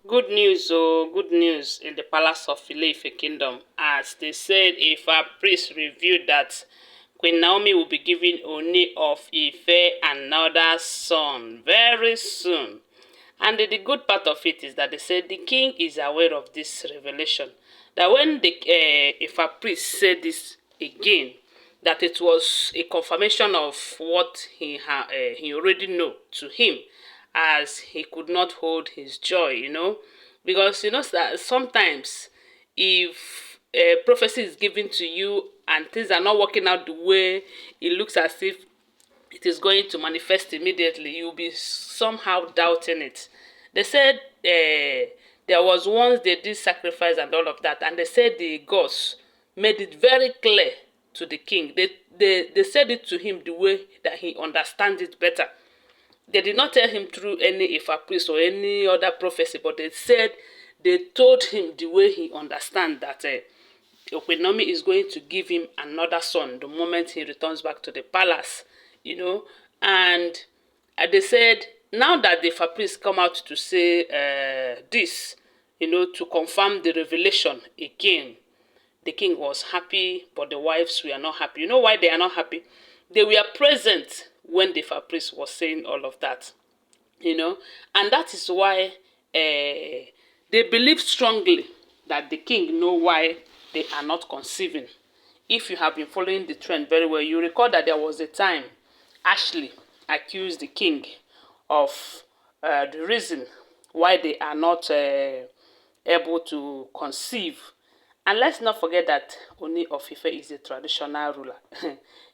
Good news, oh, good news in the palace of Ife kingdom. As they said, if a priest revealed that Queen Naomi will be giving Ooni of Ife another son very soon. And the good part of it is that they said the king is aware of this revelation. That when the if a priest said this again, that it was a confirmation of what he already know to him, as he could not hold his joy. Because that sometimes if a prophecy is given to you and things are not working out the way it looks as if it is going to manifest immediately, you'll be somehow doubting it. They said there was once they did sacrifice and all of that, and they said the gods made it very clear to the king. They said it to him the way that he understands it better. They did not tell him through any Ifa priest or any other prophecy, but they told him the way he understands that Queen Naomi is going to give him another son the moment he returns back to the palace. And they said, now that the Ifa priest come out to say this, to confirm the revelation again, the king was happy, but the wives were not happy. You know why they are not happy? They were present when the Ifa priest was saying all of that. And that is why they believe strongly that the king know why they are not conceiving. If you have been following the trend very well, you recall that there was a time Ashley accused the king of the reason why they are not able to conceive. And let's not forget that Ooni of Ife is a traditional ruler.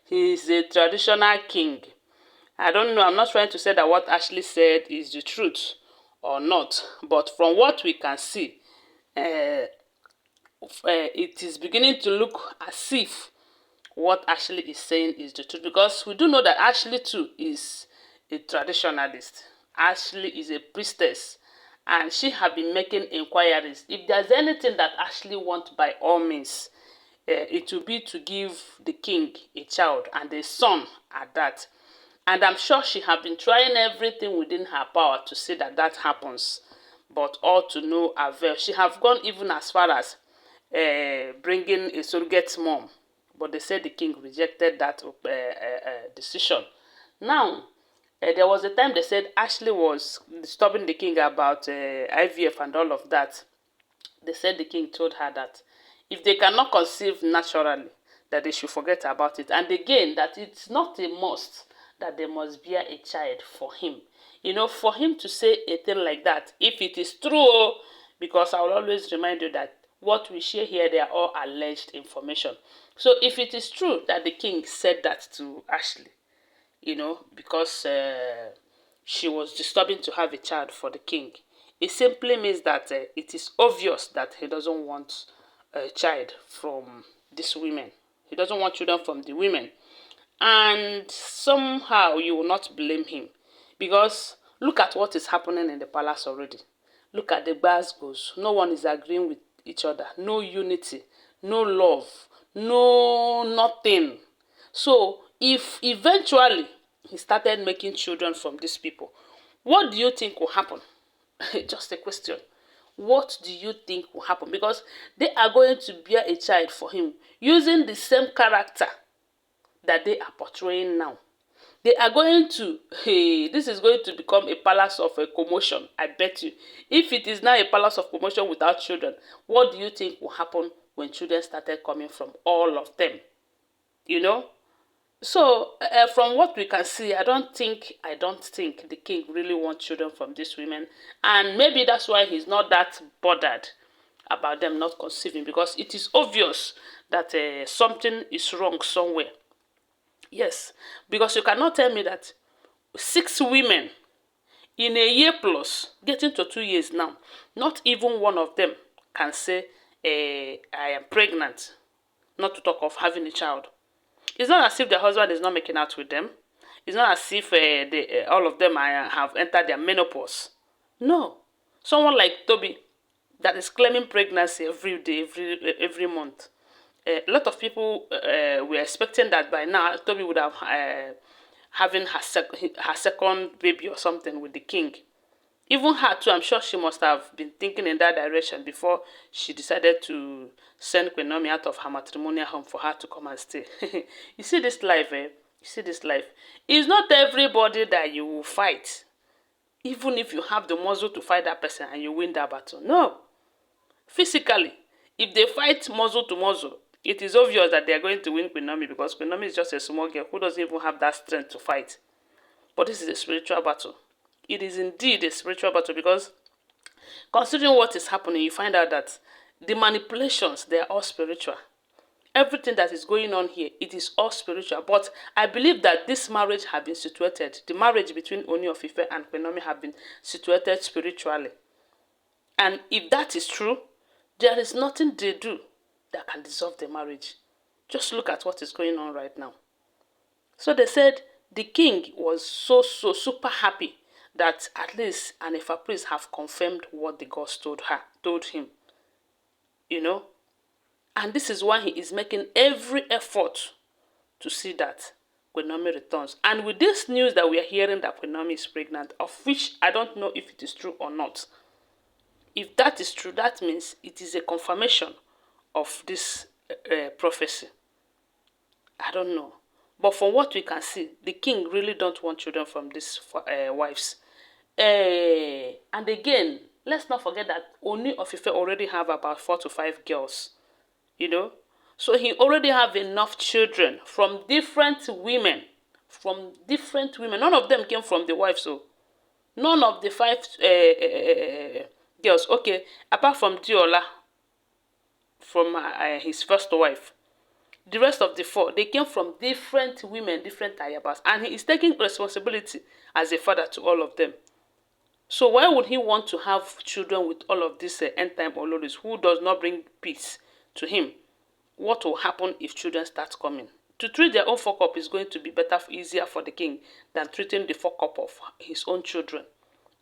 He is a traditional king. I don't know, I'm not trying to say that what Ashley said is the truth or not, but from what we can see, it is beginning to look as if what Ashley is saying is the truth, because we do know that Ashley too is a traditionalist. Ashley is a priestess, and she have been making inquiries. If there's anything that Ashley wants, by all means, it will be to give the king a child and a son at that. And I'm sure she have been trying everything within her power to see that that happens, but all to no avail. She have gone even as far as bringing a surrogate mom, but they said the king rejected that decision. Now, there was a time they said Ashley was disturbing the king about IVF and all of that. They said the king told her that if they cannot conceive naturally, that they should forget about it. And again, that it's not a must that they must bear a child for him. For him to say a thing like that, if it is true, because I will always remind you that what we share here, they are all alleged information. So if it is true that the king said that to Ashley, because she was disturbing to have a child for the king, it simply means that it is obvious that he doesn't want a child from these women. He doesn't want children from the women. And somehow you will not blame him, because look at what is happening in the palace already. Look at the Glasgows. No one is agreeing with each other. No unity, no love, no nothing. So if eventually he started making children from these people, what do you think will happen? Just a question. What do you think will happen? Because they are going to bear a child for him using the same character that they are portraying now. They are going to, hey, this is going to become a palace of a commotion, I bet you. If it is now a palace of commotion without children, what do you think will happen when children started coming from all of them? So from what we can see, I don't think the king really wants children from these women. And maybe that's why he's not that bothered about them not conceiving, because it is obvious that something is wrong somewhere. Yes, because you cannot tell me that 6 women in a year plus, getting to 2 years now, not even one of them can say, I am pregnant, not to talk of having a child. It's not as if the husband is not making out with them. It's not as if all of them have entered their menopause. No. Someone like Tobi that is claiming pregnancy every day, every month. A lot of people were expecting that by now Tobi would have having her second baby or something with the king. Even her too, I'm sure she must have been thinking in that direction before she decided to send Queen Naomi out of her matrimonial home for her to come and stay. You see this life, eh? You see this life. It's not everybody that you will fight, even if you have the muscle to fight that person and you win that battle. No. Physically, if they fight muzzle to muzzle, it is obvious that they are going to win Queen Naomi, because Queen Naomi is just a small girl who doesn't even have that strength to fight. But this is a spiritual battle. It is indeed a spiritual battle, because considering what is happening, you find out that the manipulations, they are all spiritual. Everything that is going on here, it is all spiritual. But I believe that this marriage has been situated, the marriage between Ooni of Ife and Queen Naomi have been situated spiritually. And if that is true, there is nothing they do that can dissolve the marriage. Just look at what is going on right now. So they said the king was so super happy that at least an Ifa priest have confirmed what the gods told him. You know? And this is why he is making every effort to see that Queen Naomi returns. And with this news that we are hearing that Queen Naomi is pregnant, of which I don't know if it is true or not. If that is true, that means it is a confirmation of this prophecy. I don't know. But from what we can see, the king really don't want children from these wives. And again, let's not forget that Ooni of Ife already have about 4 to 5 girls. You know? So he already have enough children from different women. From different women. None of them came from the wife, so. None of the 5 girls. Okay, apart from Diola, from his first wife. The rest of the 4, they came from different women, different ayabas. And he is taking responsibility as a father to all of them. So why would he want to have children with all of these end-time oloris who does not bring peace to him? What will happen if children start coming? To treat their own fuck-up is going to be better, easier for the king than treating the fuck-up of his own children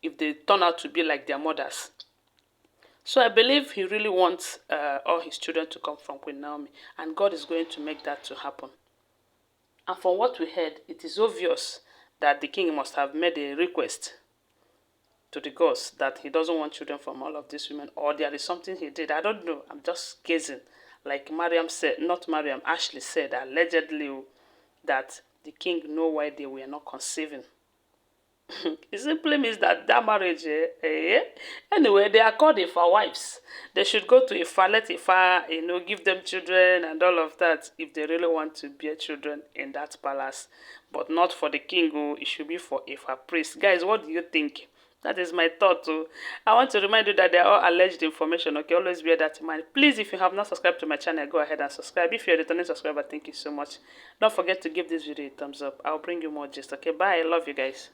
if they turn out to be like their mothers. So I believe he really wants all his children to come from Queen Naomi, and God is going to make that to happen. And from what we heard, it is obvious that the king must have made a request to the gods that he doesn't want children from all of these women, or there is something he did. I don't know. I'm just guessing. Like Mariam said, not Mariam, Ashley said allegedly that the king know why they were not conceiving. It simply means that marriage, anyway, they are called Ifa wives. They should go to Ifa, let Ifa, give them children and all of that if they really want to bear children in that palace. But not for the king, it should be for Ifa priest. Guys, what do you think? That is my thought too. I want to remind you that they are all alleged information, okay? Always bear that in mind. Please, if you have not subscribed to my channel, go ahead and subscribe. If you're a returning subscriber, thank you so much. Don't forget to give this video a thumbs up. I'll bring you more gist, okay? Bye. I love you guys.